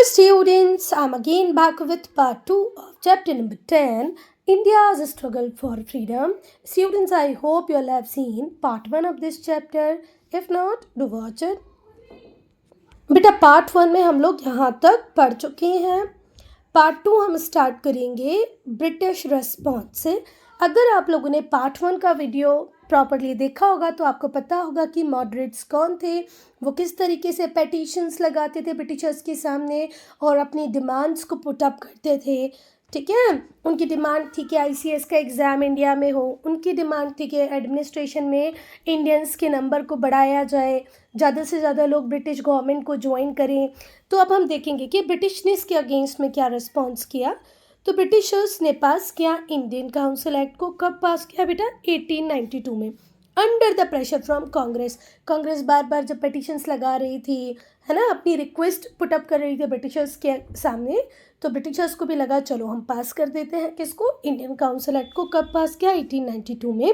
Students, I'm again back with part 2 of chapter number 10, India's Struggle for Freedom. Students, I hope you all have seen part 1 of this chapter. If not, do watch it. बेटा part 1 में हम लोग यहाँ तक पढ़ चुके हैं. Part 2 हम स्टार्ट करेंगे ब्रिटिश रेस्पॉन्स से. अगर आप लोगों ने पार्ट 1 का वीडियो प्रॉपरली देखा होगा तो आपको पता होगा कि मॉडरेट्स कौन थे, वो किस तरीके से पेटिशंस लगाते थे ब्रिटिशर्स के सामने और अपनी डिमांड्स को पुट अप करते थे. ठीक है, उनकी डिमांड थी कि आईसीएस का एग्ज़ाम इंडिया में हो. उनकी डिमांड थी कि एडमिनिस्ट्रेशन में इंडियंस के नंबर को बढ़ाया जाए, ज़्यादा से ज़्यादा लोग ब्रिटिश गवर्नमेंट को ज्वाइन करें. तो अब हम देखेंगे कि ब्रिटिश ने इसके अगेंस्ट में क्या रिस्पॉन्स किया. तो ब्रिटिशर्स ने पास किया इंडियन काउंसिल एक्ट को. कब पास किया बेटा? 1892 में, under the pressure from Congress. Congress बार बार जब पिटिशंस लगा रही थी, है ना, अपनी रिक्वेस्ट पुट अप कर रही थी ब्रिटिशर्स के सामने, तो ब्रिटिशर्स को भी लगा चलो हम पास कर देते हैं किसको, इंडियन काउंसिल एक्ट को. कब पास किया? 1892 में.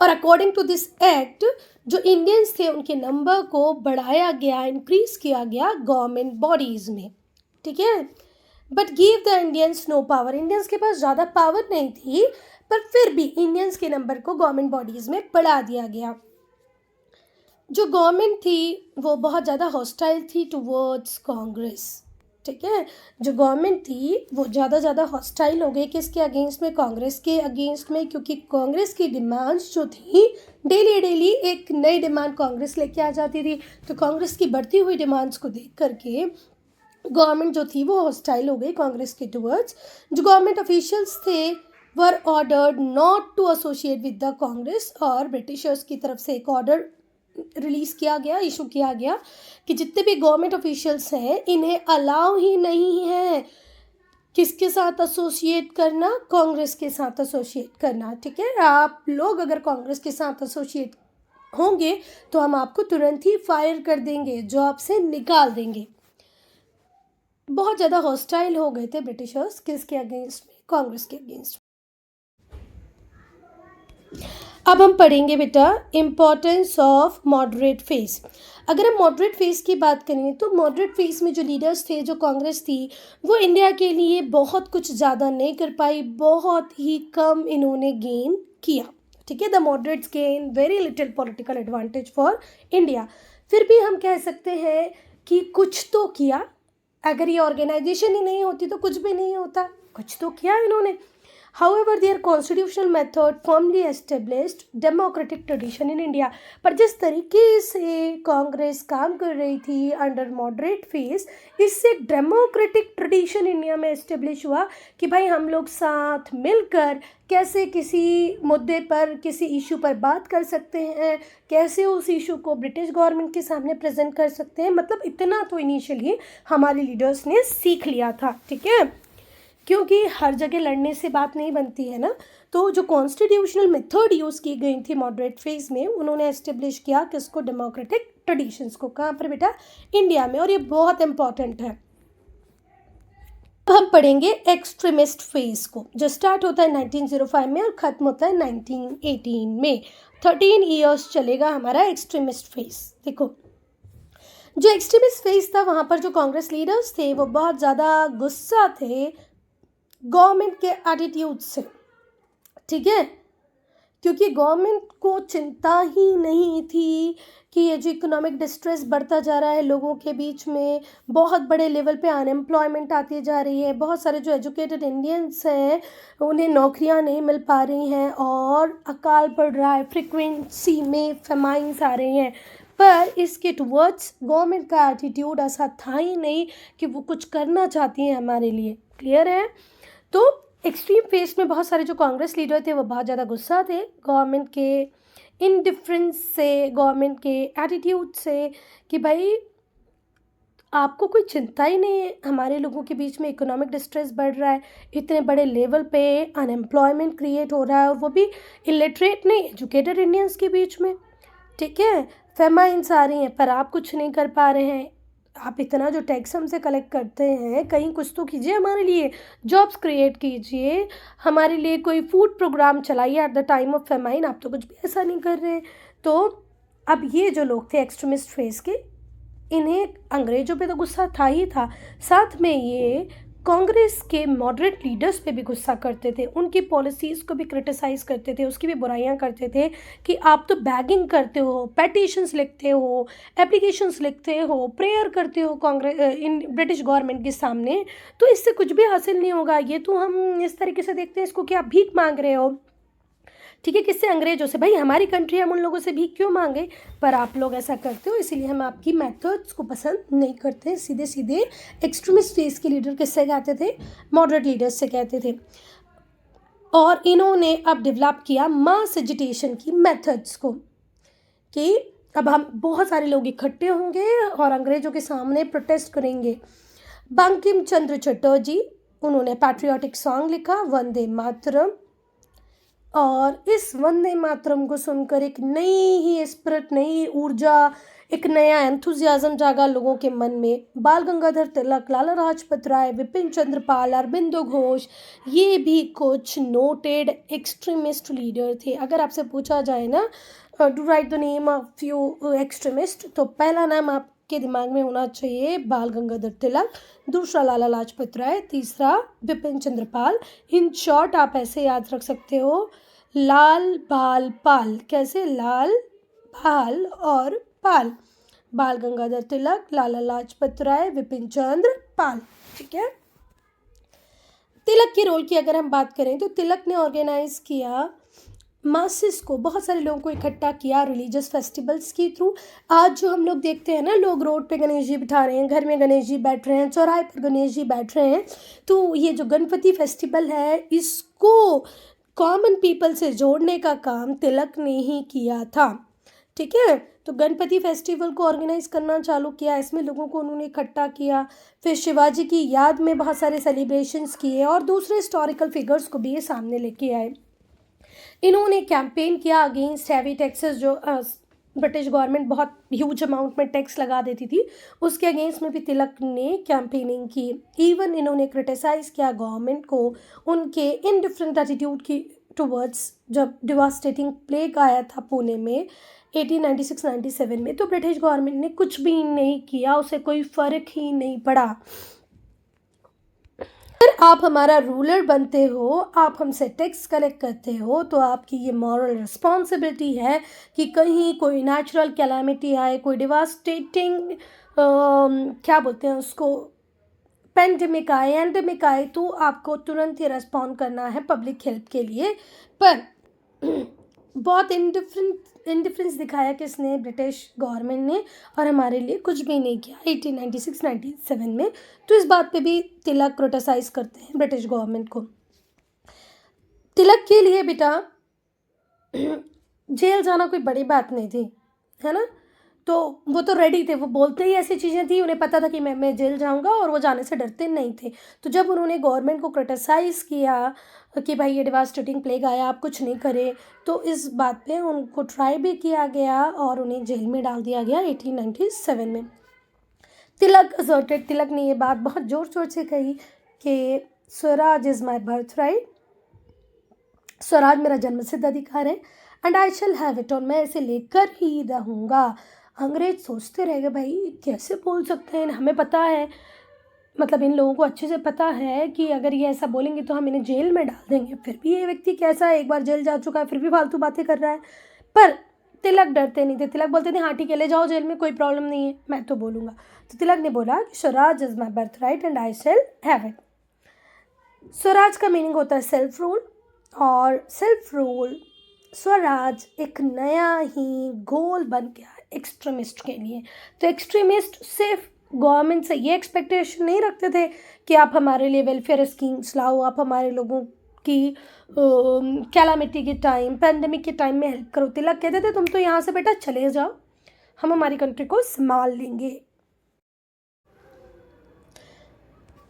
और अकॉर्डिंग टू दिस एक्ट जो इंडियंस थे उनके नंबर को बढ़ाया गया, इंक्रीज किया गया गवर्नमेंट बॉडीज़ में. ठीक है, but give the Indians no power. Indians के पास ज़्यादा पावर नहीं थी, पर फिर भी इंडियंस के नंबर को गवर्नमेंट बॉडीज़ में बढ़ा दिया गया. जो गवर्नमेंट थी वो बहुत ज़्यादा हॉस्टाइल थी टुवर्ड्स कांग्रेस. ठीक है, जो गवर्नमेंट थी वो ज़्यादा हॉस्टाइल हो गई किसके अगेंस्ट में? कांग्रेस के अगेंस्ट में. क्योंकि कांग्रेस की डिमांड्स जो थी, डेली एक नई डिमांड कांग्रेस लेके आ जाती थी. तो कांग्रेस की बढ़ती हुई डिमांड्स को देख करके गवर्नमेंट जो थी वो हॉस्टाइल हो गई कांग्रेस के टुवर्ड्स. जो गवर्नमेंट ऑफिशियल्स थे were ordered not to associate with the Congress. और ब्रिटिशर्स की तरफ से एक ऑर्डर रिलीज़ किया गया, इशू किया गया कि जितने भी गवर्नमेंट ऑफिशियल्स हैं इन्हें अलाउ ही नहीं है किसके साथ एसोसिएट करना, कांग्रेस के साथ एसोसिएट करना. ठीक है, आप लोग अगर कांग्रेस के साथ एसोसिएट होंगे तो हम आपको तुरंत ही फायर कर देंगे, जॉब से निकाल देंगे. बहुत ज़्यादा हॉस्टाइल हो गए थे ब्रिटिशर्स किसके अगेंस्ट में? कांग्रेस के अगेंस्ट. अब हम पढ़ेंगे बेटा इम्पोर्टेंस ऑफ मॉडरेट फेस. अगर हम मॉडरेट फेस की बात करें तो मॉडरेट फेस में जो लीडर्स थे, जो कांग्रेस थी, वो इंडिया के लिए बहुत कुछ ज़्यादा नहीं कर पाई, बहुत ही कम इन्होंने गेन किया. ठीक है, the moderates gain very little political advantage for India. फिर भी हम कह सकते हैं कि कुछ तो किया. अगर ये ऑर्गेनाइजेशन ही नहीं होती तो कुछ भी नहीं होता, कुछ तो किया इन्होंने. However, their constitutional method firmly established democratic tradition in India. पर जिस तरीके से कांग्रेस काम कर रही थी अंडर मॉडरेट फेस, इससे डेमोक्रेटिक ट्रेडिशन इंडिया में एस्टेब्लिश हुआ कि भाई हम लोग साथ मिलकर कैसे किसी मुद्दे पर, किसी इशू पर बात कर सकते हैं, कैसे उस इशू को ब्रिटिश गवर्नमेंट के सामने प्रेजेंट कर सकते हैं. मतलब इतना तो इनिशियली हमारे लीडर्स ने सीख लिया था. ठीक है, क्योंकि हर जगह लड़ने से बात नहीं बनती है ना. तो जो कॉन्स्टिट्यूशनल मेथड यूज़ की गई थी मॉडरेट फेज में, उन्होंने एस्टेब्लिश किया किसको? डेमोक्रेटिक ट्रेडिशंस को. कहाँ पर बेटा? इंडिया में. और ये बहुत इंपॉर्टेंट है. अब हम पढ़ेंगे एक्सट्रीमिस्ट फेज को, जो स्टार्ट होता है 1905 में और ख़त्म होता है 1918 में. 13 ईयर्स चलेगा हमारा एक्सट्रीमिस्ट फेज. देखो, जो एक्सट्रीमिस्ट फेज था वहाँ पर जो कांग्रेस लीडर्स थे वो बहुत ज़्यादा गुस्सा थे गवर्नमेंट के एटीट्यूड से. ठीक है, क्योंकि गवर्नमेंट को चिंता ही नहीं थी कि ये जो इकोनॉमिक डिस्ट्रेस बढ़ता जा रहा है लोगों के बीच में, बहुत बड़े लेवल पे अनएम्प्लॉयमेंट आती जा रही है, बहुत सारे जो एजुकेटेड इंडियंस हैं उन्हें नौकरियां नहीं मिल पा रही हैं और अकाल पड़ रहा है, फ्रिक्वेंसी में फेमाइन्स आ रही हैं. पर इसके टुवर्ड्स गवर्नमेंट का एटीट्यूड ऐसा था ही नहीं कि वो कुछ करना चाहती हैं हमारे लिए. क्लियर है? तो एक्सट्रीम फेस में बहुत सारे जो कांग्रेस लीडर थे वो बहुत ज़्यादा गुस्सा थे गवर्नमेंट के इनडिफरेंस से, गवर्नमेंट के एटीट्यूड से कि भाई आपको कोई चिंता ही नहीं है, हमारे लोगों के बीच में इकोनॉमिक डिस्ट्रेस बढ़ रहा है, इतने बड़े लेवल पे अनएम्प्लॉयमेंट क्रिएट हो रहा है, और वो भी इलिटरेट नहीं, एजुकेटेड इंडियंस के बीच में. ठीक है, फेमाइन्स आ रही हैं पर आप कुछ नहीं कर पा रहे हैं. आप इतना जो टैक्स हमसे कलेक्ट करते हैं, कहीं कुछ तो कीजिए हमारे लिए, जॉब्स क्रिएट कीजिए, हमारे लिए कोई फूड प्रोग्राम चलाइए at the time of famine. आप तो कुछ भी ऐसा नहीं कर रहे. तो अब ये जो लोग थे एक्सट्रीमिस्ट फेस के, इन्हें अंग्रेज़ों पे तो गुस्सा था ही था, साथ में ये कांग्रेस के मॉडरेट लीडर्स पे भी गुस्सा करते थे, उनकी पॉलिसीज़ को भी क्रिटिसाइज़ करते थे, उसकी भी बुराइयां करते थे कि आप तो बैगिंग करते हो, पेटिशंस लिखते हो, एप्लीकेशंस लिखते हो, प्रेयर करते हो कांग्रेस इन ब्रिटिश गवर्नमेंट के सामने, तो इससे कुछ भी हासिल नहीं होगा। ये तो हम इस तरीके से देखते हैं इसको कि आप भीख मांग रहे हो। ठीक है, किससे? अंग्रेजों से। भाई हमारी कंट्री, हम उन लोगों से भीख क्यों मांगे? पर आप लोग ऐसा करते हो, इसीलिए हम आपकी मेथड्स को पसंद नहीं करते। सीधे सीधे एक्सट्रीमिस्ट फेस के लीडर किससे कहते थे? मॉडरेट लीडर्स से कहते थे। और इन्होंने अब डेवलप किया मास एजिटेशन की मेथड्स को, कि अब हम बहुत सारे लोग इकट्ठे होंगे और अंग्रेजों के सामने प्रोटेस्ट करेंगे। बंकिम चंद्र चटर्जी, उन्होंने पैट्रियोटिक सॉन्ग लिखा वंदे मातरम, और इस वंदे मातरम को सुनकर एक नई ही स्पिरिट, नई ऊर्जा, एक नया एंथुजियाज्म जागा लोगों के मन में। बाल गंगाधर तिलक, लाला लाजपत राय, विपिन चंद्र पाल, अरबिंदो घोष, ये भी कुछ नोटेड एक्सट्रीमिस्ट लीडर थे। अगर आपसे पूछा जाए ना to write the name of few extremist, तो पहला नाम आपके दिमाग में होना चाहिए बाल गंगाधर तिलक, दूसरा लाला लाजपत राय, तीसरा विपिन चंद्र पाल। इन शॉर्ट आप ऐसे याद रख सकते हो, लाल बाल पाल। कैसे? लाल बाल और पाल। बाल गंगाधर तिलक, लाला लाजपत राय, विपिन चंद्र पाल। ठीक है। तिलक के रोल की अगर हम बात करें तो तिलक ने ऑर्गेनाइज किया मासेस को, बहुत सारे लोगों को इकट्ठा किया रिलीजियस फेस्टिवल्स के थ्रू। आज जो हम लोग देखते हैं ना, लोग रोड पे गणेश जी बिठा रहे हैं, घर में गणेश जी बैठ रहे हैं, चौराहे पर गणेश जी बैठ रहे हैं, तो ये जो गणपति फेस्टिवल है, इसको कॉमन पीपल से जोड़ने का काम तिलक ने ही किया था। ठीक है, तो गणपति फेस्टिवल को ऑर्गेनाइज करना चालू किया, इसमें लोगों को उन्होंने इकट्ठा किया। फिर शिवाजी की याद में बहुत सारे सेलिब्रेशंस किए और दूसरे हिस्टोरिकल फिगर्स को भी ये सामने लेके आए। इन्होंने कैंपेन किया अगेंस्ट हैवी टैक्सेस, जो ब्रिटिश गवर्नमेंट बहुत ह्यूज अमाउंट में टैक्स लगा देती थी, उसके अगेंस्ट में भी तिलक ने कैंपेनिंग की। इवन इन्होंने क्रिटिसाइज़ किया गवर्नमेंट को उनके इनडिफरेंट एटीट्यूड की टुवर्ड्स, जब डिवास्टेटिंग प्लेग आया था पुणे में 1896-97 में, तो ब्रिटिश गवर्नमेंट ने कुछ भी नहीं किया, उसे कोई फ़र्क ही नहीं पड़ा। अगर आप हमारा रूलर बनते हो, आप हमसे टैक्स कलेक्ट करते हो, तो आपकी ये मॉरल रिस्पॉन्सिबिलिटी है कि कहीं कोई नेचुरल कैलामिटी आए, कोई डिवास्टेटिंग क्या बोलते हैं उसको, पेंडेमिक आए, एंडेमिक आए, तो आपको तुरंत ही रेस्पॉन्ड करना है पब्लिक हेल्प के लिए। पर बहुत इंडिफरेंस दिखाया किसने? ब्रिटिश गवर्नमेंट ने, और हमारे लिए कुछ भी नहीं किया 1896-97 में। तो इस बात पे भी तिलक क्रिटिसाइज करते हैं ब्रिटिश गवर्नमेंट को। तिलक के लिए बेटा जेल जाना कोई बड़ी बात नहीं थी, है ना, तो वो तो रेडी थे, वो बोलते ही ऐसी चीज़ें थी, उन्हें पता था कि मैं जेल जाऊंगा, और वो जाने से डरते नहीं थे। तो जब उन्होंने गवर्नमेंट को क्रिटिसाइज़ किया कि भाई ये डिवास्टेटिंग प्लेग आया, आप कुछ नहीं करे, तो इस बात पे उनको ट्राई भी किया गया और उन्हें जेल में डाल दिया गया 1897 में। तिलक असर्टेड, तिलक ने ये बात बहुत ज़ोर शोर से कही कि Swaraj is my birth right, Swaraj मेरा जन्मसिद्ध अधिकार है, and I shall have it, और मैं इसे लेकर ही रहूँगा। अंग्रेज सोचते रह गए, भाई कैसे बोल सकते हैं, हमें पता है, मतलब इन लोगों को अच्छे से पता है कि अगर ये ऐसा बोलेंगे तो हम इन्हें जेल में डाल देंगे। फिर भी ये व्यक्ति कैसा है, एक बार जेल जा चुका है, फिर भी फालतू बातें कर रहा है। पर तिलक डरते नहीं थे, तिलक बोलते थे हाँ ठीक है, ले जाओ जेल में, कोई प्रॉब्लम नहीं है, मैं तो बोलूँगा। तो तिलक ने बोला कि Swaraj is my birth right and I shall have it. Swaraj का मीनिंग होता है सेल्फ रूल, और सेल्फ रूल, स्वराज एक नया ही गोल बन गया एक्सट्रीमिस्ट के लिए। तो एक्सट्रीमिस्ट सिर्फ गवर्नमेंट से ये एक्सपेक्टेशन नहीं रखते थे कि आप हमारे लिए वेलफेयर स्कीम्स लाओ, आप हमारे लोगों की कैलामिटी के टाइम, पैंडेमिक के टाइम में हेल्प करो। तिलक कहते थे तुम तो यहाँ से बेटा चले जाओ, हम हमारी कंट्री को संभाल लेंगे।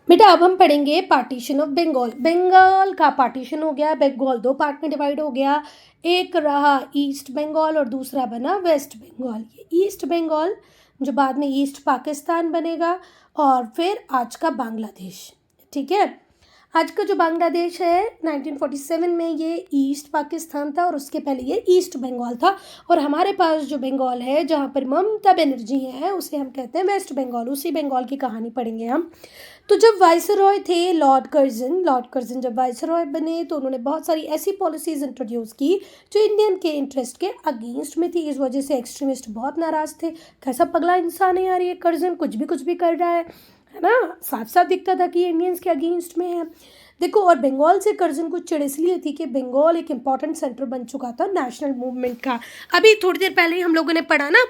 बेटा अब हम पढ़ेंगे पार्टीशन ऑफ बंगाल। बंगाल का पार्टीशन हो गया, बंगाल दो पार्ट में डिवाइड हो गया, एक रहा ईस्ट बंगाल और दूसरा बना वेस्ट बंगाल। ये ईस्ट बंगाल जो बाद में ईस्ट पाकिस्तान बनेगा, और फिर आज का बांग्लादेश। ठीक है, आज का जो बांग्लादेश है 1947 में ये ईस्ट पाकिस्तान था और उसके पहले ये ईस्ट बंगाल था। और हमारे पास जो बंगाल है जहाँ पर ममता बनर्जी है उसे हम कहते हैं वेस्ट बंगाल। उसी बंगाल की कहानी पढ़ेंगे हम। तो जब वाइसरॉय थे लॉर्ड कर्जन जब वाइसरॉय बने तो उन्होंने बहुत सारी ऐसी पॉलिसीज़ इंट्रोड्यूस की जो इंडियन के इंटरेस्ट के अगेंस्ट में थी। इस वजह से एक्सट्रीमिस्ट बहुत नाराज़ थे। कैसा पगला इंसान है यार ये कर्जन, कुछ भी कर रहा है ना। साफ साफ दिखता था कि ये इंडियंस के अगेंस्ट में है। देखो, और बंगाल से कर्जन को चिढ़ इसलिए थी कि बंगाल एक इम्पॉर्टेंट सेंटर बन चुका था नेशनल मूवमेंट का। अभी थोड़ी देर पहले ही हम लोगों ने पढ़ा ना,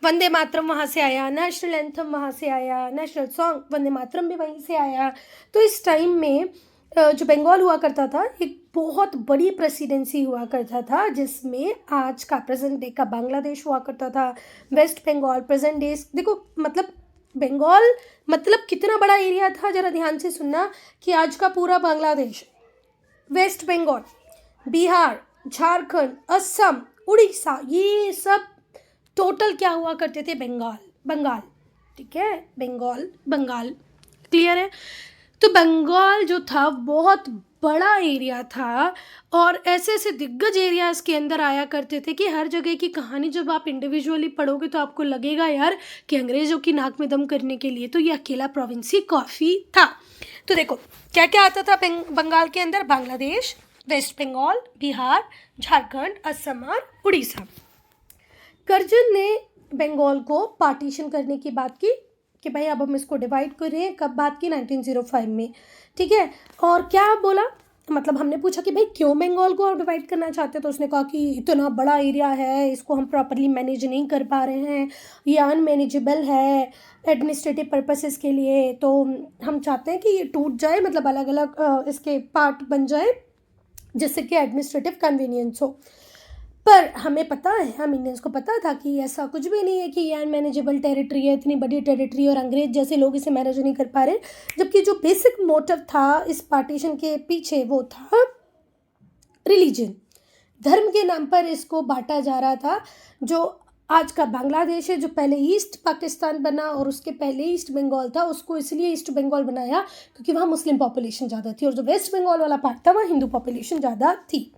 वंदे मातरम वहाँ से आया, नेशनल एंथम वहाँ से आया, नेशनल सॉन्ग वंदे मातरम भी वहीं से आया। तो इस टाइम में जो बंगाल हुआ करता था एक बहुत बड़ी प्रेसिडेंसी हुआ करता था जिसमें आज का प्रेजेंट डे का बांग्लादेश हुआ करता था। वेस्ट बंगाल प्रेजेंट डे, देखो मतलब बंगाल मतलब कितना बड़ा एरिया था, ज़रा ध्यान से सुनना कि आज का पूरा बांग्लादेश, वेस्ट बंगाल, बिहार, झारखंड, असम, उड़ीसा, ये सब टोटल क्या हुआ करते थे, बंगाल। ठीक है, बंगाल क्लियर है। तो बंगाल जो था बहुत बड़ा एरिया था और ऐसे ऐसे दिग्गज एरियाज़ के अंदर आया करते थे कि हर जगह की कहानी जब आप इंडिविजुअली पढ़ोगे तो आपको लगेगा यार कि अंग्रेज़ों की नाक में दम करने के लिए तो ये अकेला प्रोविंस ही काफ़ी था। तो देखो क्या क्या आता था बंगाल के अंदर, बांग्लादेश, वेस्ट बंगाल, बिहार, झारखंड, असम और उड़ीसा। कर्जन ने बंगाल को पार्टीशन करने की बात की कि भाई अब हम इसको डिवाइड कर रहे हैं। कब बात की, 1905 में। ठीक है, और क्या बोला, मतलब हमने पूछा कि भाई क्यों बंगाल को आप डिवाइड करना चाहते हैं, तो उसने कहा कि इतना बड़ा एरिया है, इसको हम प्रॉपरली मैनेज नहीं कर पा रहे हैं, ये अनमैनेजेबल है एडमिनिस्ट्रेटिव पर्पसेस के लिए, तो हम चाहते हैं कि ये टूट जाए, मतलब अलग अलग इसके पार्ट बन जाए जिससे कि एडमिनिस्ट्रेटिव कन्वीनियंस हो। पर हमें पता है, हम इंडियंस को पता था कि ऐसा कुछ भी नहीं है कि ये अनमैनेजेबल टेरिटरी है, इतनी बड़ी टेरिटरी और अंग्रेज जैसे लोग इसे मैनेज नहीं कर पा रहे। जबकि जो बेसिक मोटिव था इस पार्टीशन के पीछे वो था रिलीजन, धर्म के नाम पर इसको बांटा जा रहा था। जो आज का बांग्लादेश है, जो पहले ईस्ट पाकिस्तान बना और उसके पहले ईस्ट बंगाल था, उसको इसलिए ईस्ट बंगाल बनाया क्योंकि वहाँ मुस्लिम पॉपुलेशन ज़्यादा थी, और जो वेस्ट बंगाल वाला पार्ट था वहाँ हिंदू पॉपुलेशन ज़्यादा थी।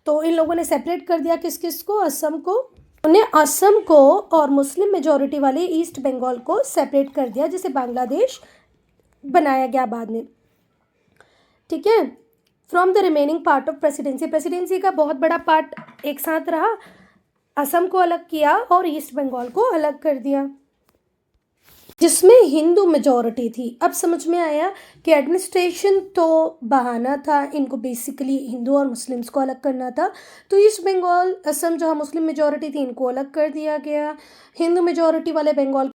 तो इन लोगों ने सेपरेट कर दिया किस को, असम को। उन्हें असम को और मुस्लिम मेजॉरिटी वाले ईस्ट बंगाल को सेपरेट कर दिया, जिसे बांग्लादेश बनाया गया बाद में। ठीक है, from the remaining part of presidency का बहुत बड़ा पार्ट एक साथ रहा, असम को अलग किया और ईस्ट बंगाल को अलग कर दिया, जिसमें हिंदू मेजॉरिटी थी। अब समझ में आया कि एडमिनिस्ट्रेशन तो बहाना था, इनको बेसिकली हिंदू और मुस्लिम्स को अलग करना था। तो ईस्ट बंगाल, असम जहाँ मुस्लिम मेजॉरिटी थी, इनको अलग कर दिया गया, हिंदू मेजॉरिटी वाले बंगाल।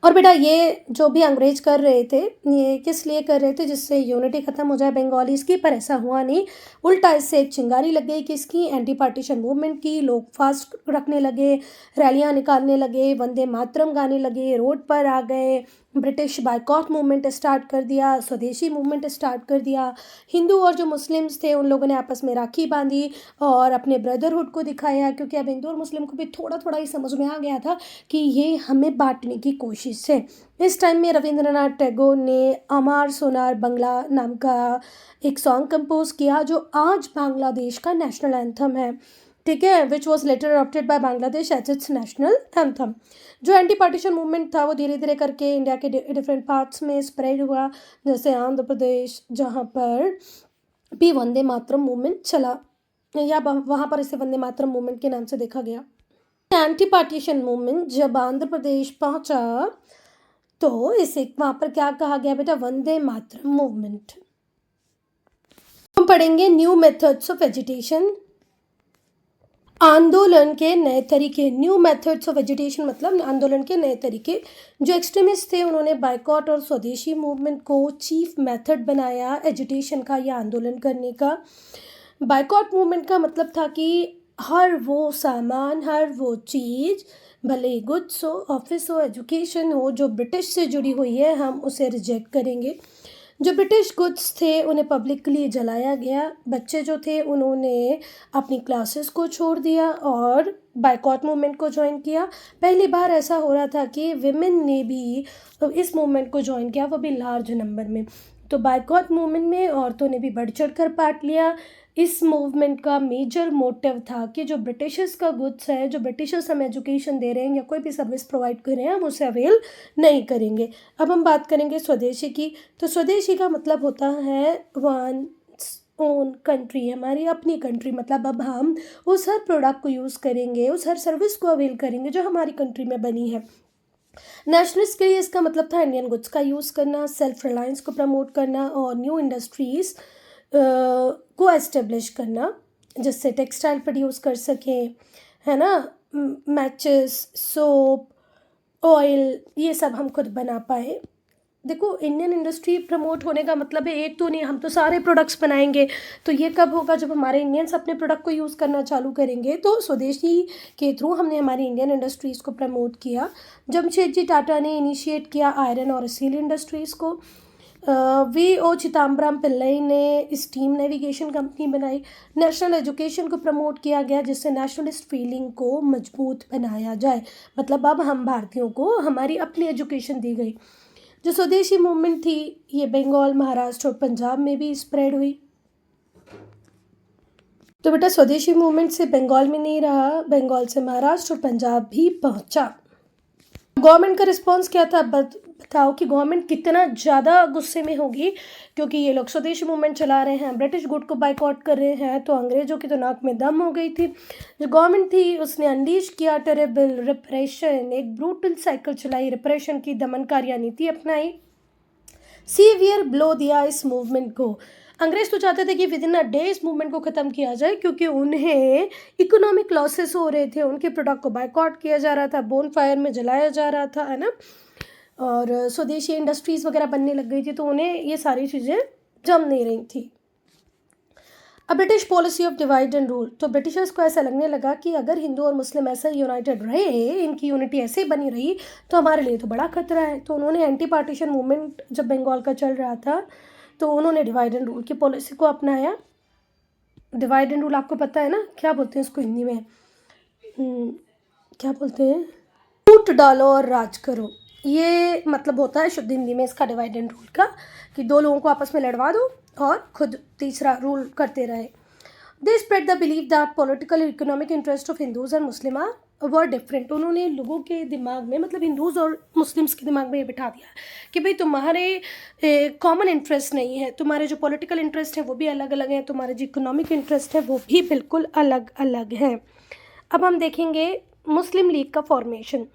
और बेटा ये जो भी अंग्रेज कर रहे थे ये किस लिए कर रहे थे, जिससे यूनिटी ख़त्म हो जाए बंगालीज़ की, पर ऐसा हुआ नहीं। उल्टा इससे एक चिंगारी लग गई किसकी, एंटी पार्टीशन मूवमेंट की। लोग फास्ट रखने लगे, रैलियां निकालने लगे, वंदे मातरम गाने लगे, रोड पर आ गए, ब्रिटिश बायकॉट मूवमेंट स्टार्ट कर दिया, स्वदेशी मूवमेंट स्टार्ट कर दिया। हिंदू और जो मुस्लिम्स थे उन लोगों ने आपस में राखी बांधी और अपने ब्रदरहुड को दिखाया, क्योंकि अब हिंदू और मुस्लिम को भी थोड़ा थोड़ा ही समझ में आ गया था कि ये हमें बांटने की कोशिश है। इस टाइम में रविंद्रनाथ टैगोर ने अमार सोनार बंगला नाम का एक सॉन्ग कंपोज किया जो आज बांग्लादेश का नेशनल एंथम है। ठीक है, which was later adopted by Bangladesh as its national anthem. जो एंटी पार्टीशन मूवमेंट था वो धीरे धीरे करके इंडिया के डिफरेंट पार्ट्स में स्प्रेड हुआ, जैसे आंध्र प्रदेश जहाँ पर भी वंदे मातरम मूवमेंट चला, या वहाँ पर इसे वंदे मातरम मूवमेंट के नाम से देखा गया। एंटी पार्टीशन मूवमेंट जब आंध्र प्रदेश पहुँचा तो इसे वहाँ पर क्या कहा गया बेटा, वंदे मातरम मूवमेंट। हम पढ़ेंगे न्यू मेथड्स ऑफ एजुटेशन, आंदोलन के नए तरीके। न्यू मेथड्स ऑफ एजुटेशन मतलब आंदोलन के नए तरीके। जो एक्सट्रीमिस्ट थे उन्होंने बायकॉट और स्वदेशी मूवमेंट को चीफ मेथड बनाया एजुटेशन का या आंदोलन करने का। बायकॉट मूवमेंट का मतलब था कि हर वो सामान, हर वो चीज़, भले गुड्स हो, ऑफिस हो, एजुकेशन हो, जो ब्रिटिश से जुड़ी हुई है हम उसे रिजेक्ट करेंगे। जो ब्रिटिश गुड्स थे उन्हें पब्लिकली जलाया गया। बच्चे जो थे उन्होंने अपनी क्लासेस को छोड़ दिया और बायकॉट मूवमेंट को ज्वाइन किया। पहली बार ऐसा हो रहा था कि विमेन ने भी इस मूवमेंट को ज्वाइन किया, वो भी लार्ज नंबर में। तो बायकॉट मूवमेंट में औरतों ने भी बढ़ चढ़ कर पार्ट लिया। इस मूवमेंट का मेजर मोटिव था कि जो ब्रिटिशर्स का गुड्स है, जो ब्रिटिशर्स हमें एजुकेशन दे रहे हैं या कोई भी सर्विस प्रोवाइड कर रहे हैं, हम उसे अवेल नहीं करेंगे। अब हम बात करेंगे स्वदेशी की। तो स्वदेशी का मतलब होता है वन ओन कंट्री, हमारी अपनी कंट्री। मतलब अब हम उस हर प्रोडक्ट को यूज़ करेंगे, उस हर सर्विस को अवेल करेंगे जो हमारी कंट्री में बनी है। नेशनलिस्ट के लिए इसका मतलब था इंडियन गुड्स का यूज़ करना, सेल्फ रिलायंस को प्रमोट करना और न्यू इंडस्ट्रीज़ को एस्टेब्लिश करना जिससे टेक्सटाइल प्रोड्यूस कर सकें, है ना। मैचेस, सोप, ऑयल, ये सब हम खुद बना पाए। देखो, इंडियन इंडस्ट्री प्रमोट होने का मतलब है एक तो नहीं, हम तो सारे प्रोडक्ट्स बनाएंगे। तो ये कब होगा? जब हमारे इंडियंस अपने प्रोडक्ट को यूज़ करना चालू करेंगे। तो स्वदेशी के थ्रू हमने हमारी इंडियन इंडस्ट्रीज़ को प्रमोट किया। जमशेदजी टाटा ने इनिशिएट किया आयरन और स्टील इंडस्ट्रीज़ को। वी.ओ. चिदम्बरम पिल्लई ने स्टीम नेविगेशन कंपनी बनाई। नेशनल एजुकेशन को प्रमोट किया गया जिससे नेशनलिस्ट फीलिंग को मजबूत बनाया जाए। मतलब अब हम भारतीयों को हमारी अपनी एजुकेशन दी गई। जो स्वदेशी मूवमेंट थी ये बंगाल, महाराष्ट्र और पंजाब में भी स्प्रेड हुई। तो बेटा स्वदेशी मूवमेंट से बंगाल में नहीं रहा, बंगाल से महाराष्ट्र और पंजाब भी पहुंचा। गवर्नमेंट का रिस्पांस क्या था? बताओ कि गवर्नमेंट कितना ज़्यादा गुस्से में होगी क्योंकि ये लोग स्वदेशी मूवमेंट चला रहे हैं, ब्रिटिश गुड को बाइकआउट कर रहे हैं। तो अंग्रेज़ों की तो नाक में दम हो गई थी। जो गवर्नमेंट थी उसने अनलीश किया टेरेबल रिप्रेशन, एक ब्रूटल साइकिल चलाई, रिप्रेशन की दमनकारिया नीति अपनाई, सीवियर ब्लो दिया इस मूवमेंट को। अंग्रेज़ तो चाहते थे कि विद इन अ डे इस मूवमेंट को ख़त्म किया जाए क्योंकि उन्हें इकोनॉमिक लॉसेस हो रहे थे, उनके प्रोडक्ट को बाइकआउट किया जा रहा था, बोन फायर में जलाया जा रहा था, है ना। और स्वदेशी इंडस्ट्रीज़ वगैरह बनने लग गई थी तो उन्हें ये सारी चीज़ें जम नहीं रही थी। अब British policy of divide and rule. तो ब्रिटिशर्स को ऐसा लगने लगा कि अगर हिंदू और मुस्लिम ऐसे यूनाइटेड रहे, इनकी यूनिटी ऐसे ही बनी रही तो हमारे लिए तो बड़ा खतरा है। तो उन्होंने एंटी पार्टीशन मूवमेंट जब बंगाल का चल रहा था तो उन्होंने डिवाइड एंड रूल की पॉलिसी को अपनाया। डिवाइड एंड रूल आपको पता है ना, क्या बोलते हैं इसको हिंदी में? क्या बोलते हैं? टूट डालो और राज करो, ये मतलब होता है शुद्ध हिंदी में इसका डिवाइड एंड रूल का, कि दो लोगों को आपस में लड़वा दो और खुद तीसरा रूल करते रहे। They spread the believe that political economic interest of Hindus and Muslim were different. उन्होंने लोगों के दिमाग में, मतलब हिंदूज़ और मुस्लिम्स के दिमाग में ये बिठा दिया कि भाई तुम्हारे कॉमन इंटरेस्ट नहीं है, तुम्हारे जो पॉलिटिकल इंटरेस्ट हैं वो भी अलग अलग हैं, तुम्हारे जो इकोनॉमिक इंटरेस्ट है वो भी बिल्कुल अलग अलग हैं। अब हम देखेंगे मुस्लिम लीग का फॉर्मेशन।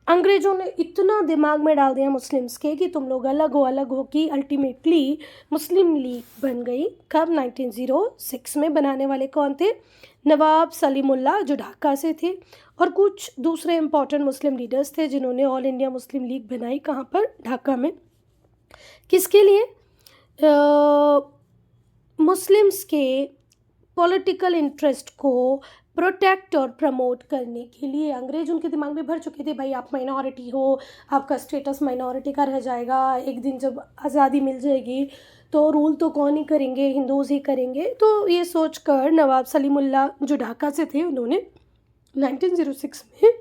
अंग्रेज़ों ने इतना दिमाग में डाल दिया मुस्लिम्स के कि तुम लोग अलग हो कि अल्टीमेटली मुस्लिम लीग बन गई। कब? 1906 में। बनाने वाले कौन थे? नवाब सलीमुल्लाह जो ढाका से थे और कुछ दूसरे इम्पॉर्टेंट मुस्लिम लीडर्स थे जिन्होंने ऑल इंडिया मुस्लिम लीग बनाई। कहाँ पर? ढाका में। किसके लिए? मुस्लिम्स के पॉलिटिकल इंटरेस्ट को प्रोटेक्ट और प्रमोट करने के लिए। अंग्रेज उनके दिमाग में भर चुके थे, भाई आप माइनॉरिटी हो, आपका स्टेटस माइनॉरिटी का रह जाएगा, एक दिन जब आज़ादी मिल जाएगी तो रूल तो कौन ही करेंगे, हिंदूज़ ही करेंगे। तो ये सोचकर नवाब सलीमुल्लाह जो ढाका से थे उन्होंने 1906 में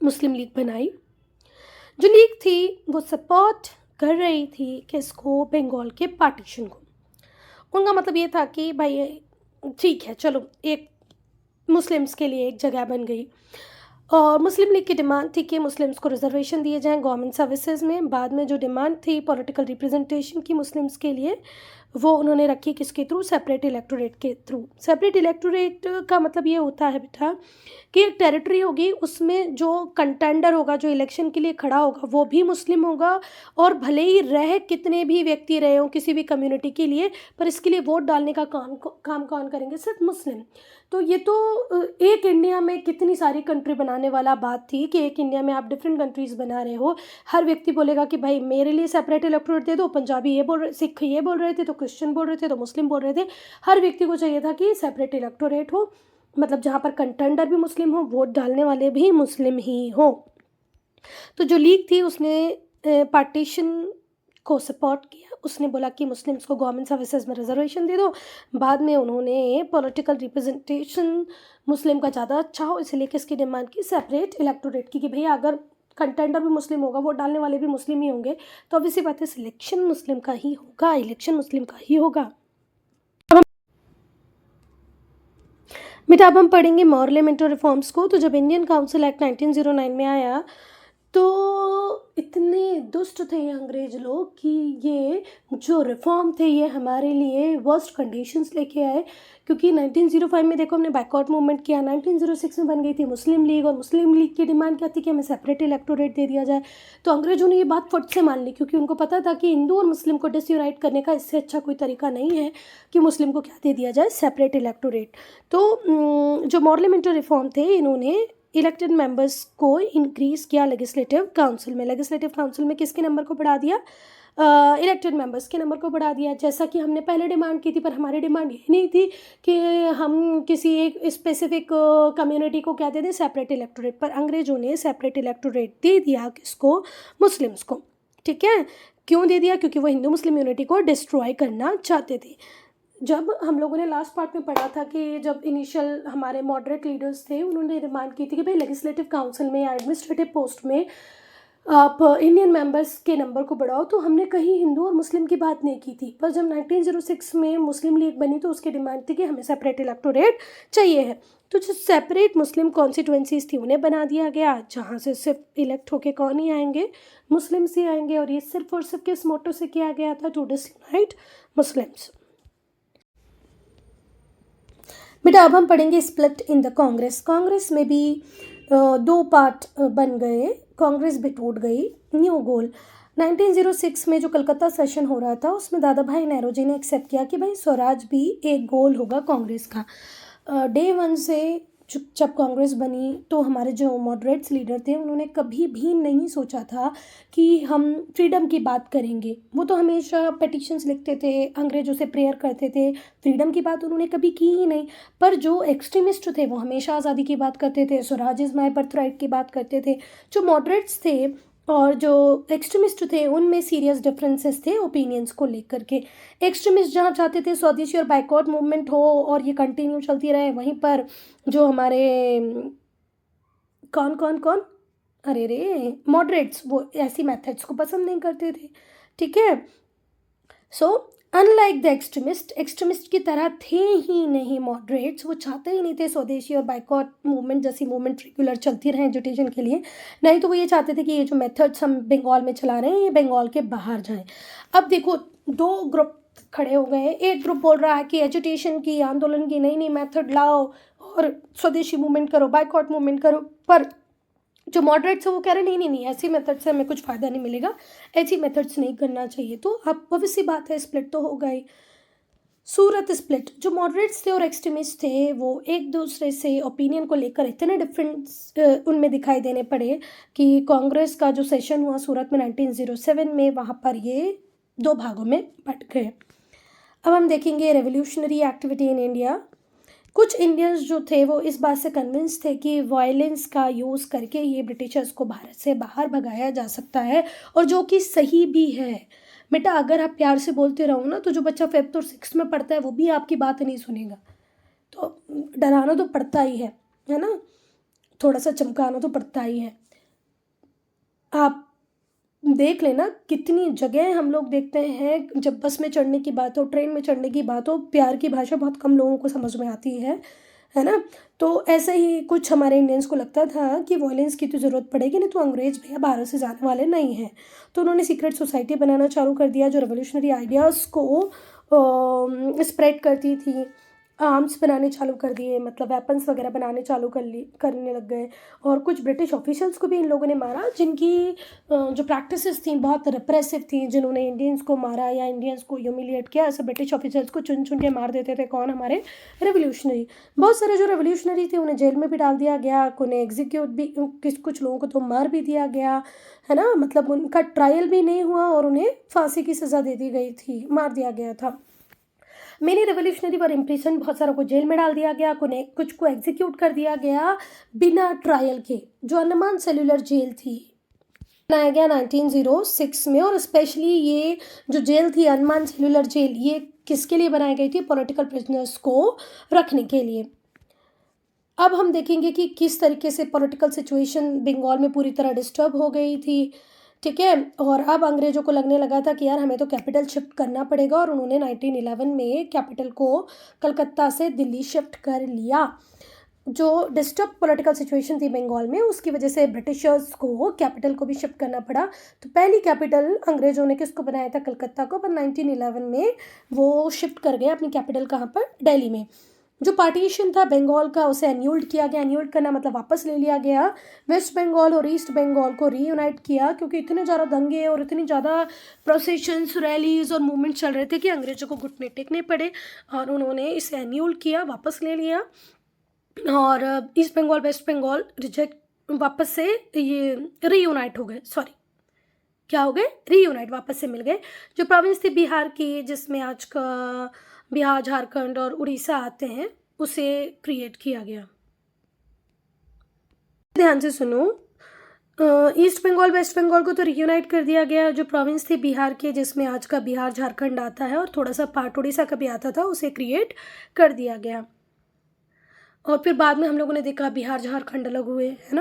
मुस्लिम लीग बनाई। जो लीग थी वो सपोर्ट कर रही थी किसको? बंगाल के पार्टीशन को। उनका मतलब ये था कि भाई ठीक है, चलो एक मुस्लिम्स के लिए एक जगह बन गई। और मुस्लिम लीग की डिमांड थी कि मुस्लिम्स को रिजर्वेशन दिए जाएं गवर्नमेंट सर्विसेज में। बाद में जो डिमांड थी पॉलिटिकल रिप्रेजेंटेशन की मुस्लिम्स के लिए, वो उन्होंने रखी किसके थ्रू? सेपरेट इलेक्टोरेट के थ्रू। सेपरेट इलेक्टोरेट का मतलब ये होता है बेटा कि एक टेरिटरी होगी, उसमें जो कंटेंडर होगा, जो इलेक्शन के लिए खड़ा होगा, वो भी मुस्लिम होगा। और भले ही रह कितने भी व्यक्ति रहे हों किसी भी कम्युनिटी के लिए, पर इसके लिए वोट डालने का काम कौन करेंगे? सिर्फ मुस्लिम। तो ये तो एक इंडिया में कितनी सारी कंट्री बनाने वाला बात थी कि एक इंडिया में आप डिफरेंट कंट्रीज़ बना रहे हो। हर व्यक्ति बोलेगा कि भाई मेरे लिए सेपरेट इलेक्टोरेट दे दो। पंजाबी ये बोल रहे, सिख ये बोल रहे थे, तो क्रिश्चियन बोल रहे थे, तो मुस्लिम बोल रहे थे। हर व्यक्ति को चाहिए था कि सेपरेट इलेक्टोरेट हो, मतलब जहाँ पर कंटेंडर भी मुस्लिम हो, वोट डालने वाले भी मुस्लिम ही हो। तो जो लीग थी उसने पार्टीशन को सपोर्ट किया, उसने बोला कि मुस्लिम्स को गवर्नमेंट सर्विसेज में रिजर्वेशन दे दो। बाद में उन्होंने पॉलिटिकल रिप्रेजेंटेशन मुस्लिम का ज़्यादा अच्छा हो, इसलिए किसकी डिमांड की, सेपरेट इलेक्टोरेट की, कि भैया अगर कंटेंडर भी मुस्लिम होगा, वोट डालने वाले भी मुस्लिम ही होंगे, तो ऑब्वियसली बात है सिलेक्शन मुस्लिम का ही होगा, इलेक्शन मुस्लिम का ही होगा। बेटा अब हम पढ़ेंगे पार्लियामेंट्री रिफॉर्म्स को। तो जब इंडियन काउंसिल एक्ट 1909 में आया तो इतने दुष्ट थे ये अंग्रेज लोग कि ये जो रिफॉर्म थे ये हमारे लिए वर्स्ट कंडीशंस लेके आए। क्योंकि 1905 में देखो हमने बैकवर्ड मूवमेंट किया, 1906 में बन गई थी मुस्लिम लीग, और मुस्लिम लीग की डिमांड क्या थी कि हमें सेपरेट इलेक्टोरेट दे दिया जाए। तो अंग्रेजों ने ये बात फट से मान ली, क्योंकि उनको पता था कि हिंदू और मुस्लिम को डिसयूनाइट करने का इससे अच्छा कोई तरीका नहीं है कि मुस्लिम को क्या दे दिया जाए, सेपरेट इलेक्टोरेट। तो जो पार्लियामेंट्री रिफॉर्म थे, इन्होंने इलेक्टेड मेंबर्स को इंक्रीज़ किया लेजिस्लेटिव काउंसिल में। लेजिस्लेटिव काउंसिल में किसके नंबर को बढ़ा दिया, इलेक्टेड मेंबर्स के नंबर को बढ़ा दिया, जैसा कि हमने पहले डिमांड की थी। पर हमारी डिमांड ये नहीं थी कि हम किसी एक स्पेसिफिक कम्युनिटी को क्या दे दें, सेपरेट इलेक्टोरेट, पर अंग्रेज़ों ने सेपरेट इलेक्टोरेट दे दिया किसको, मुस्लिम्स को। ठीक है, क्यों दे दिया, क्योंकि वो हिंदू मुस्लिम यूनिटी को डिस्ट्रॉय करना चाहते थे। जब हम लोगों ने लास्ट पार्ट में पढ़ा था कि जब इनिशियल हमारे मॉडरेट लीडर्स थे, उन्होंने डिमांड की थी कि भाई लेजिस्लेटिव काउंसिल में या एडमिनिस्ट्रेटिव पोस्ट में आप इंडियन मेंबर्स के नंबर को बढ़ाओ, तो हमने कहीं हिंदू और मुस्लिम की बात नहीं की थी। पर जब 1906 में मुस्लिम लीग बनी तो उसकी डिमांड थी कि हमें सेपरेट इलेक्टोरेट चाहिए है। तो जो सेपरेट मुस्लिम कॉन्स्टिट्यूंसीज थी उन्हें बना दिया गया, जहाँ से सिर्फ इलेक्ट होके कौन ही आएंगे, मुस्लिम्स ही आएंगे। और ये सिर्फ और सिर्फ किस मोटो से किया गया था, टू डिसयूनाइट मुस्लिम्स। बेटा अब हम पढ़ेंगे split in the Congress. Congress में भी दो पार्ट बन गए, कांग्रेस भी टूट गई। न्यू गोल 1906 में जो कलकत्ता सेशन हो रहा था उसमें दादा भाई नेहरू जी ने एक्सेप्ट किया कि भाई स्वराज भी एक गोल होगा कांग्रेस का। डे वन से जब कांग्रेस बनी तो हमारे जो मॉडरेट्स लीडर थे उन्होंने कभी भी नहीं सोचा था कि हम फ्रीडम की बात करेंगे। वो तो हमेशा पेटिशंस लिखते थे, अंग्रेजों से प्रेयर करते थे, फ्रीडम की बात उन्होंने कभी की ही नहीं। पर जो एक्सट्रीमिस्ट थे वो हमेशा आज़ादी की बात करते थे, Swaraj is my birth right की बात करते थे। जो मॉडरेट्स थे और जो एक्सट्रीमिस्ट थे उनमें सीरियस डिफरेंसेस थे ओपिनियंस को लेकर के। एक्सट्रीमिस्ट जहाँ चाहते थे स्वदेशी और बाइकआउट मूवमेंट हो और ये कंटिन्यू चलती रहे, वहीं पर जो हमारे कौन कौन कौन अरे रे मॉडरेट्स वो ऐसी मेथड्स को पसंद नहीं करते थे। ठीक है, सो अनलाइक द एक्सट्रीमिस्ट की तरह थे ही नहीं मॉडरेट्स। वो चाहते ही नहीं थे स्वदेशी और बाइकआउट मूवमेंट जैसी मूवमेंट रेगुलर चलती रहे एजुटेशन के लिए, नहीं तो वो ये चाहते थे कि ये जो मेथड्स हम बंगाल में चला रहे हैं ये बंगाल के बाहर जाएं। अब देखो दो ग्रुप खड़े हो गए हैं। एक ग्रुप बोल रहा है कि एजुटेशन की, आंदोलन की नई नई मेथड लाओ और स्वदेशी मूवमेंट करो, बाइकआउट मूवमेंट करो। पर जो मॉडरेट्स है वो कह रहे नहीं नहीं नहीं, ऐसी मेथड से हमें कुछ फ़ायदा नहीं मिलेगा, ऐसी मेथड्स नहीं करना चाहिए। तो अब ऑब्वियसली बात है स्प्लिट तो हो गई। सूरत स्प्लिट, जो मॉडरेट्स थे और एक्सट्रीमिस्ट थे वो एक दूसरे से ओपिनियन को लेकर इतने डिफरेंस उनमें दिखाई देने पड़े कि कांग्रेस का जो सेशन हुआ सूरत में 1907 में, वहाँ पर ये दो भागों में बट गए। अब हम देखेंगे रेवोल्यूशनरी एक्टिविटी इन इंडिया। कुछ इंडियंस जो थे वो इस बात से कन्विंस थे कि वायलेंस का यूज़ करके ये ब्रिटिशर्स को भारत से बाहर भगाया जा सकता है, और जो कि सही भी है। बेटा अगर आप प्यार से बोलते रहो ना तो जो बच्चा 5th और 6th में पढ़ता है वो भी आपकी बात नहीं सुनेगा। तो डराना तो पड़ता ही है ना, थोड़ा सा चमकाना तो पड़ता ही है। आप देख लेना कितनी जगह हम लोग देखते हैं जब बस में चढ़ने की बात हो, ट्रेन में चढ़ने की बात हो, प्यार की भाषा बहुत कम लोगों को समझ में आती है ना। तो ऐसे ही कुछ हमारे इंडियंस को लगता था कि वॉयलेंस की तो ज़रूरत पड़ेगी नहीं, तो अंग्रेज भैया भारत से जाने वाले नहीं हैं। तो उन्होंने सीक्रेट सोसाइटी बनाना चालू कर दिया जो रेवोल्यूशनरी आइडियाज़ को स्प्रेड करती थी। आर्म्स बनाने चालू कर दिए, मतलब वेपन्स वगैरह बनाने चालू करने लग गए। और कुछ ब्रिटिश ऑफिशियल्स को भी इन लोगों ने मारा जिनकी जो प्रैक्टिसेस थी बहुत रिप्रेसिव थी, जिन्होंने इंडियंस को मारा या इंडियंस को ह्यूमिलिएट किया। ऐसे ब्रिटिश ऑफिशियल्स को चुन चुन के मार देते थे। कौन? हमारे रेवोल्यूशनरी। बहुत सारे जो रेवोल्यूशनरी थे उन्हें जेल में भी डाल दिया गया, उन्हें एग्जीक्यूट भी, कुछ लोगों को तो मार भी दिया गया, है ना। मतलब उनका ट्रायल भी नहीं हुआ और उन्हें फांसी की सज़ा दे दी गई थी, मार दिया गया था। मेनी रेवोल्यूशनरी वर इम्प्रिजन, बहुत सारों को जेल में डाल दिया गया, कुछ को एग्जीक्यूट कर दिया गया बिना ट्रायल के, जो अंडमान सेल्यूलर जेल थी। बनाया गया 1906 में। और स्पेशली ये जो जेल थी अंडमान सेलुलर जेल, ये किसके लिए बनाई गई थी? पॉलिटिकल प्रिजनर्स को रखने के लिए। अब हम देखेंगे कि किस तरीके से पॉलिटिकल सिचुएशन बंगाल में पूरी तरह डिस्टर्ब हो गई थी, ठीक है। और अब अंग्रेज़ों को लगने लगा था कि यार हमें तो कैपिटल शिफ्ट करना पड़ेगा, और उन्होंने 1911 में कैपिटल को कलकत्ता से दिल्ली शिफ्ट कर लिया। जो डिस्टर्ब पॉलिटिकल सिचुएशन थी बंगाल में, उसकी वजह से ब्रिटिशर्स को कैपिटल को भी शिफ्ट करना पड़ा। तो पहली कैपिटल अंग्रेज़ों ने किसको बनाया था? कलकत्ता को। पर 1911 में वो शिफ्ट कर गए अपनी कैपिटल कहाँ पर? दिल्ली में। जो पार्टीशन था बंगाल का, उसे एन्यूल्ड किया गया। एन्यूल्ड करना मतलब वापस ले लिया गया। वेस्ट बंगाल और ईस्ट बंगाल को रीयूनाइट किया, क्योंकि इतने ज़्यादा दंगे और इतनी ज़्यादा प्रोसेशंस, रैलीज और मूवमेंट चल रहे थे कि अंग्रेज़ों को घुटने टेकने पड़े, और उन्होंने इसे एन्यूल्ड किया, वापस ले लिया। और east Bengal west Bengal reject वापस से ये रीयूनाइट हो गए। सॉरी, क्या हो गए? रीयूनाइट, वापस से मिल गए। जो प्रोविंस थी बिहार की, जिसमें आज का बिहार, झारखंड और उड़ीसा आते हैं, उसे क्रिएट किया गया। ध्यान से सुनो, ईस्ट बंगाल वेस्ट बंगाल को तो रीयूनाइट कर दिया गया। जो प्रोविंस थी बिहार के, जिसमें आज का बिहार झारखंड आता है और थोड़ा सा पार्ट उड़ीसा का भी आता था, उसे क्रिएट कर दिया गया। और फिर बाद में हम लोगों ने देखा बिहार झारखंड अलग हुए, है ना।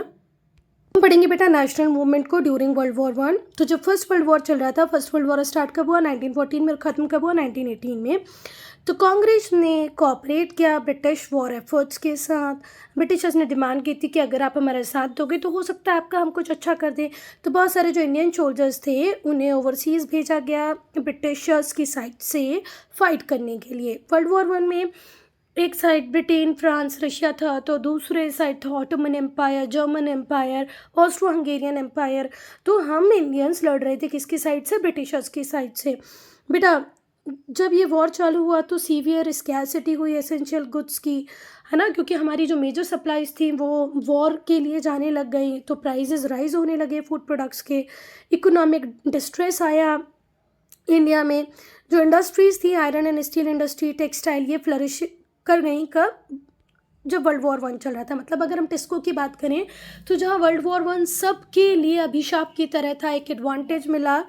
हम पढ़ेंगे बेटा नेशनल मूवमेंट को ड्यूरिंग वर्ल्ड वॉर 1। तो जब फर्स्ट वर्ल्ड वॉर चल रहा था, फर्स्ट वर्ल्ड वॉर स्टार्ट कब हुआ? 1914 में। ख़त्म कब हुआ? 1918 में। तो कांग्रेस ने कोऑपरेट किया ब्रिटिश वॉर एफर्ट्स के साथ। ब्रिटिशर्स ने डिमांड की थी कि अगर आप हमारे साथ दोगे तो हो सकता है आपका हम कुछ अच्छा कर दें। तो बहुत सारे जो इंडियन सोल्जर्स थे, उन्हें ओवरसीज़ भेजा गया ब्रिटिशर्स की साइड से फाइट करने के लिए। वर्ल्ड वॉर 1 में एक साइड ब्रिटेन, फ्रांस, रशिया था, तो दूसरे साइड था Ottoman empire, German empire, Austro Hungarian empire. तो हम इंडियंस लड़ रहे थे किसकी साइड से? ब्रिटिशर्स की साइड से। बेटा जब ये वॉर चालू हुआ तो सीवियर स्कैरसिटी हुई एसेंशियल गुड्स की, है ना, क्योंकि हमारी जो मेजर सप्लाईज थी वो वॉर के लिए जाने लग गई, तो प्राइजेस राइज होने लगे फूड प्रोडक्ट्स के। इकोनॉमिक डिस्ट्रेस आया इंडिया में। जो इंडस्ट्रीज़ थी, iron and steel industry, textile, ये फ्लरिश कर गई कब? जब वर्ल्ड वॉर 1 चल रहा था। मतलब अगर हम टिस्को की बात करें, तो जहाँ वर्ल्ड वॉर 1 सबके लिए अभिशाप की तरह था, एक एडवांटेज मिला।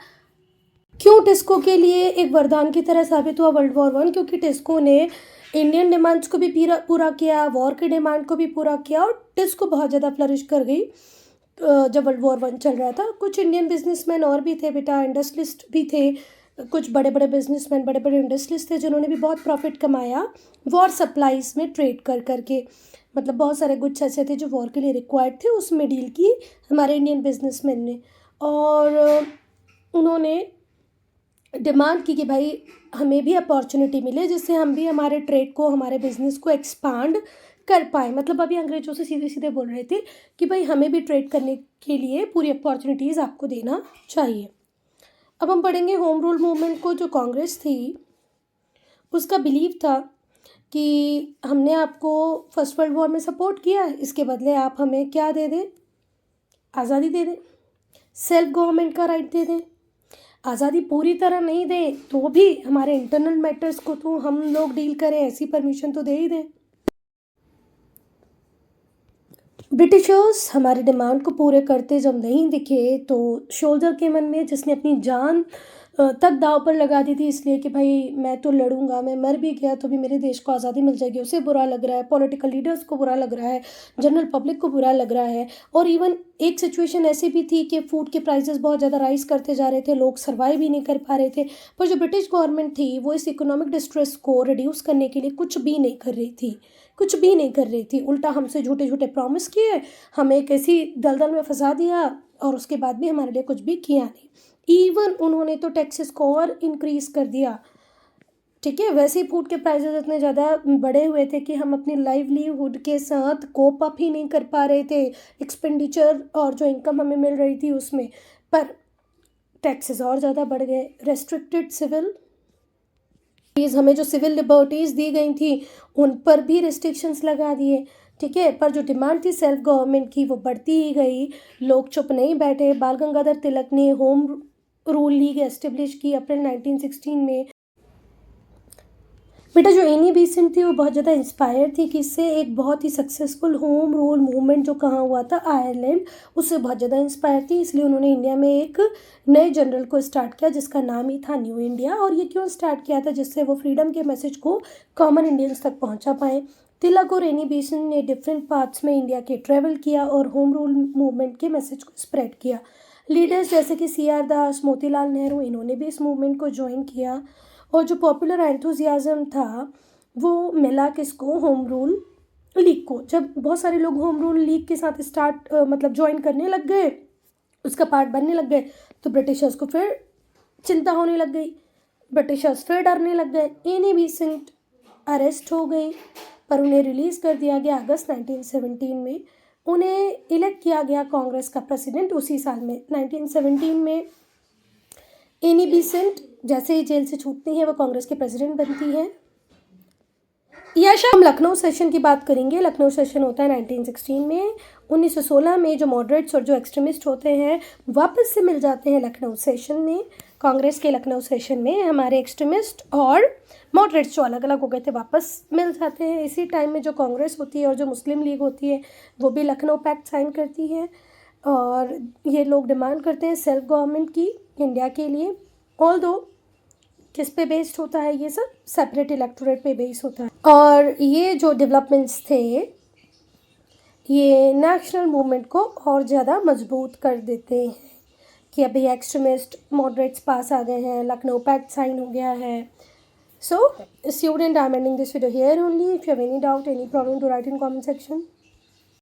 क्यों टिस्को के लिए एक वरदान की तरह साबित हुआ वर्ल्ड वॉर 1? क्योंकि टिस्को ने इंडियन डिमांड्स को भी पूरा किया, वॉर की डिमांड को भी पूरा किया, और टिस्को बहुत ज़्यादा फ्लरिश कर गई जब वर्ल्ड वॉर 1 चल रहा था। कुछ इंडियन बिजनेसमैन और भी थे बेटा, इंडस्ट्रियलिस्ट भी थे, कुछ बड़े बड़े बिजनेसमैन, बड़े बड़े इंडस्ट्रियलिस्ट थे, जिन्होंने भी बहुत प्रॉफिट कमाया वॉर सप्लाईज में ट्रेड कर करके। मतलब बहुत सारे गुड्स ऐसे थे जो वॉर के लिए रिक्वायर्ड थे, उसमें डील की हमारे इंडियन बिजनेसमैन ने। और उन्होंने डिमांड की कि भाई हमें भी अपॉर्चुनिटी मिले, जिससे हम भी हमारे ट्रेड को, हमारे बिजनेस को एक्सपांड कर पाए। मतलब अभी अंग्रेजों से सीधे सीधे बोल रहे थे कि भाई हमें भी ट्रेड करने के लिए पूरी अपॉर्चुनिटीज़ आपको देना चाहिए। अब हम पढ़ेंगे होम रूल मूवमेंट को। जो कांग्रेस थी, उसका बिलीव था कि हमने आपको फर्स्ट वर्ल्ड वॉर में सपोर्ट किया है, इसके बदले आप हमें क्या दे दें? आज़ादी दे दें, सेल्फ गवर्नमेंट का राइट दे दें। आज़ादी पूरी तरह नहीं दें तो भी हमारे इंटरनल मैटर्स को तो हम लोग डील करें, ऐसी परमिशन तो दे ही दें। ब्रिटिशर्स हमारी डिमांड को पूरे करते जब नहीं दिखे, तो सोल्जर के मन में, जिसने अपनी जान तक दाव पर लगा दी थी इसलिए कि भाई मैं तो लड़ूंगा, मैं मर भी गया तो भी मेरे देश को आज़ादी मिल जाएगी, उसे बुरा लग रहा है, पॉलिटिकल लीडर्स को बुरा लग रहा है, जनरल पब्लिक को बुरा लग रहा है। और इवन एक सिचुएशन ऐसी भी थी कि फूड के प्राइसेस बहुत ज़्यादा राइज करते जा रहे थे, लोग सर्वाइव ही नहीं कर पा रहे थे। पर जो ब्रिटिश गवर्नमेंट थी, वो इस इकोनॉमिक डिस्ट्रेस को रिड्यूस करने के लिए कुछ भी नहीं कर रही थी, कुछ भी नहीं कर रही थी। उल्टा हमसे झूठे झूठे प्रॉमिस किए, हमें एक ऐसी दलदल में फंसा दिया, और उसके बाद भी हमारे लिए कुछ भी किया नहीं। इवन उन्होंने तो टैक्सेस को और इंक्रीज कर दिया, ठीक है। वैसे ही फूड के प्राइसेस इतने ज़्यादा बढ़े हुए थे कि हम अपनी लाइवलीहुड के साथ कोप अप ही नहीं कर पा रहे थे, एक्सपेंडिचर और जो इनकम हमें मिल रही थी उसमें। पर टैक्सेस और ज़्यादा बढ़ गए। रेस्ट्रिक्टेड सिविल, हमें जो सिविल लिबर्टीज़ दी गई थी उन पर भी रिस्ट्रिक्शंस लगा दिए, ठीक है। पर जो डिमांड थी सेल्फ गवर्नमेंट की, वो बढ़ती ही गई। लोग चुप नहीं बैठे। बाल गंगाधर तिलक ने होम रूल लीग एस्टेब्लिश की अप्रैल 1916 में। बेटा जो एनी बेसेंट थी वो बहुत ज़्यादा इंस्पायर थी किससे, एक बहुत ही सक्सेसफुल होम रूल मूवमेंट जो कहाँ हुआ था आयरलैंड, उससे बहुत ज़्यादा इंस्पायर थी। इसलिए उन्होंने इंडिया में एक नए जनरल को स्टार्ट किया जिसका नाम ही था न्यू इंडिया। और ये क्यों स्टार्ट किया था, जिससे वो फ्रीडम के मैसेज को कॉमन इंडियंस तक पहुँचा पाएँ। तिलक और एनी बेसेंट ने डिफरेंट पार्ट्स में इंडिया के ट्रैवल किया और होम रूल मूवमेंट के मैसेज को स्प्रेड किया। लीडर्स जैसे कि CR दास, मोतीलाल नेहरू, इन्होंने भी इस मूवमेंट को ज्वाइन किया। और जो पॉपुलर एंथुजियाज़म था वो मिला किसको, होम रूल लीग को। जब बहुत सारे लोग होम रूल लीग के साथ मतलब ज्वाइन करने लग गए, उसका पार्ट बनने लग गए, तो ब्रिटिशर्स को फिर चिंता होने लग गई, ब्रिटिशर्स फिर डरने लग गए। एनी बेसेंट अरेस्ट हो गई पर उन्हें रिलीज़ कर दिया गया अगस्त 1917 में। उन्हें इलेक्ट किया गया कांग्रेस का प्रेसिडेंट उसी साल में 1917 में। एनी बेसेंट जैसे ही जेल से छूटती हैं वो कांग्रेस के प्रेसिडेंट बनती हैं। यश, हम लखनऊ सेशन की बात करेंगे। लखनऊ सेशन होता है 1916 में। 1916 में जो मॉडरेट्स और जो एक्सट्रीमिस्ट होते हैं वापस से मिल जाते हैं लखनऊ सेशन में। कांग्रेस के लखनऊ सेशन में हमारे एक्सट्रीमिस्ट और मॉडरेट्स जो अलग अलग हो गए थे वापस मिल जाते हैं। इसी टाइम में जो कांग्रेस होती है और जो मुस्लिम लीग होती है वो भी लखनऊ पैक्ट साइन करती है और ये लोग डिमांड करते हैं सेल्फ गवर्नमेंट की इंडिया के लिए। ऑल्दो किस पे बेस्ड होता है, ये सब सेपरेट इलेक्टोरेट पे बेस्ड होता है। और ये जो डेवलपमेंट्स थे ये नेशनल मूवमेंट को और ज़्यादा मजबूत कर देते हैं कि अभी एक्सट्रीमिस्ट मॉडरेट्स पास आ गए हैं, लखनऊ पैक्ट साइन हो गया है। So student, I am ending this video here only. If you have any doubt, any problem, to write in comment section.